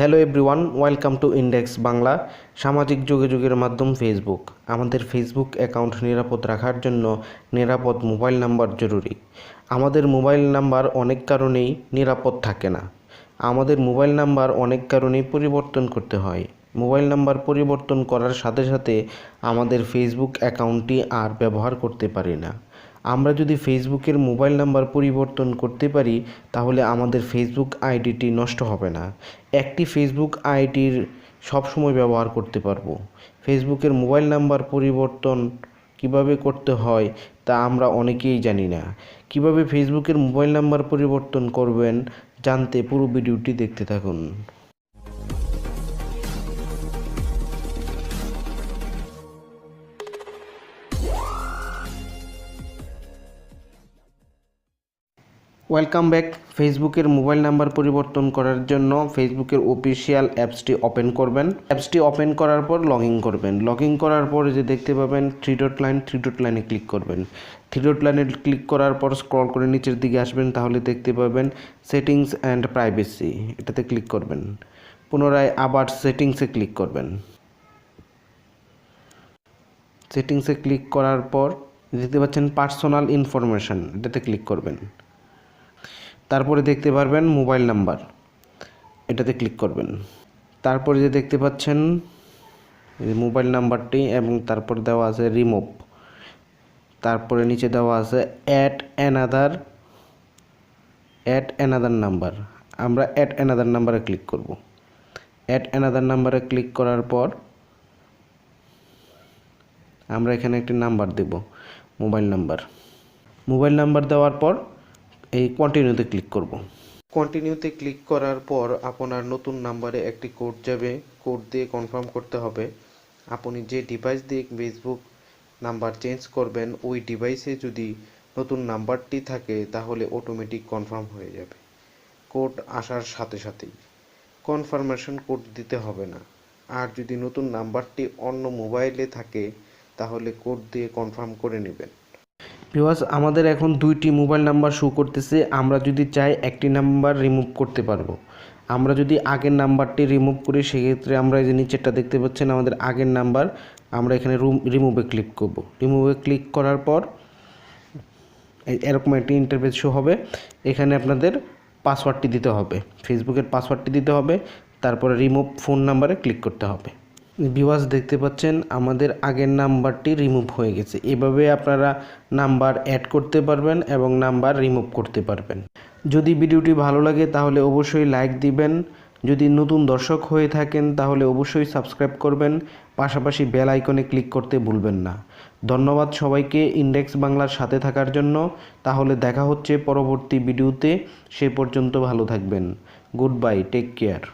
Hello everyone, welcome to index Bangla. সামাজিক যোগাযোগের মাধ্যম ফেসবুক। আমাদের ফেসবুক অ্যাকাউন্ট নিরাপদ রাখার জন্য নিরাপদ মোবাইল নাম্বার জরুরি। আমাদের মোবাইল নাম্বার অনেক কারণেই নিরাপদ থাকে না। আমাদের মোবাইল নাম্বার অনেক কারণেই পরিবর্তন করতে হয়। মোবাইল নাম্বার পরিবর্তন করার সাথে সাথে আমাদের ফেসবুক অ্যাকাউন্টটি আর ব্যবহার করতে পারি না। আমরা যদি ফেসবুকের মোবাইল নাম্বার পরিবর্তন করতে পারি তাহলে আমাদের ফেসবুক আইডিটি নষ্ট হবে না। একটি ফেসবুক আইডির সবসময় ব্যবহার করতে পারবো। ফেসবুকের মোবাইল নাম্বার পরিবর্তন কিভাবে করতে হয় তা আমরা অনেকেই জানি না। কিভাবে ফেসবুকের মোবাইল নাম্বার পরিবর্তন করবেন জানতে পুরো ভিডিওটি দেখতে থাকুন। Welcome back. ফেসবুকের মোবাইল নাম্বার পরিবর্তন করার জন্য ফেসবুকের অফিসিয়াল অ্যাপসটি ওপেন করবেন। অ্যাপসটি ওপেন করার পর লগ ইন করবেন। লগ ইন করার পর যে দেখতে পাবেন থ্রি ডট লাইনে ক্লিক করবেন। থ্রি ডট লাইনে ক্লিক করার পর স্ক্রল করে নিচের দিকে আসবেন, তাহলে দেখতে পাবেন সেটিংস অ্যান্ড প্রাইভেসি, এটাতে ক্লিক করবেন। পুনরায় আবার সেটিংসে ক্লিক করবেন। সেটিংসে ক্লিক করার পর দেখতে পাচ্ছেন পার্সোনাল ইনফরমেশন, এটাতে ক্লিক করবেন। তারপরে দেখতে পারবেন মোবাইল নাম্বার, এটাতে ক্লিক করবেন। তারপরে যে দেখতে পাচ্ছেন মোবাইল নাম্বারটি এবং তারপর দেওয়া আছে রিমুভ। তারপরে নিচে দেওয়া আছে অ্যাড অ্যানাদার নাম্বার। আমরা অ্যাড অ্যানাদার নাম্বারে ক্লিক করব। অ্যাড অ্যানাদার নাম্বারে ক্লিক করার পর আমরা এখানে একটি নাম্বার দেব, মোবাইল নাম্বার দেওয়ার পর এই কন্টিনিউতে ক্লিক করব। কন্টিনিউতে ক্লিক করার পর আপনার নতুন নাম্বারে একটি কোড যাবে। কোড দিয়ে কনফার্ম করতে হবে। আপনি যে ডিভাইস দিয়ে ফেসবুক নাম্বার চেঞ্জ করবেন ওই ডিভাইসে যদি নতুন নাম্বারটি থাকে তাহলে অটোমেটিক কনফার্ম হয়ে যাবে। কোড আসার সাথে সাথেই কনফার্মেশন কোড দিতে হবে না। আর যদি নতুন নাম্বারটি অন্য মোবাইলে থাকে তাহলে কোড দিয়ে কনফার্ম করে নেবেন। ভিউয়ার্স, আমাদের এখন দুইটি মোবাইল নাম্বার শো করতেছে। আমরা যদি চাই একটি নাম্বার রিমুভ করতে পারবো। আমরা যদি আগের নাম্বারটি রিমুভ করি সেক্ষেত্রে আমরা এই যে নিচেরটা দেখতে পাচ্ছেন আমাদের আগের নাম্বার, আমরা এখানে রিমুভে ক্লিক করব। রিমুভে ক্লিক করার পর এরকম একটি ইন্টারফেস শো হবে। এখানে আপনাদের পাসওয়ার্ডটি দিতে হবে, ফেসবুকের পাসওয়ার্ডটি দিতে হবে। তারপরে রিমুভ ফোন নাম্বারে ক্লিক করতে হবে। ভিউয়ার্স, দেখতে পাচ্ছেন আমাদের আগের নাম্বারটি রিমুভ হয়ে গেছে। এভাবে আপনারা নাম্বার অ্যাড করতে পারবেন এবং নাম্বার রিমুভ করতে পারবেন। যদি ভিডিওটি ভালো লাগে তাহলে অবশ্যই লাইক দিবেন। যদি নতুন দর্শক হয়ে থাকেন তাহলে অবশ্যই সাবস্ক্রাইব করবেন। পাশাপাশি বেল আইকনে ক্লিক করতে ভুলবেন না। ধন্যবাদ সবাইকে ইন্ডেক্স বাংলার সাথে থাকার জন্য। তাহলে দেখা হচ্ছে পরবর্তী ভিডিওতে। সে পর্যন্ত ভালো থাকবেন। Good bye, take care.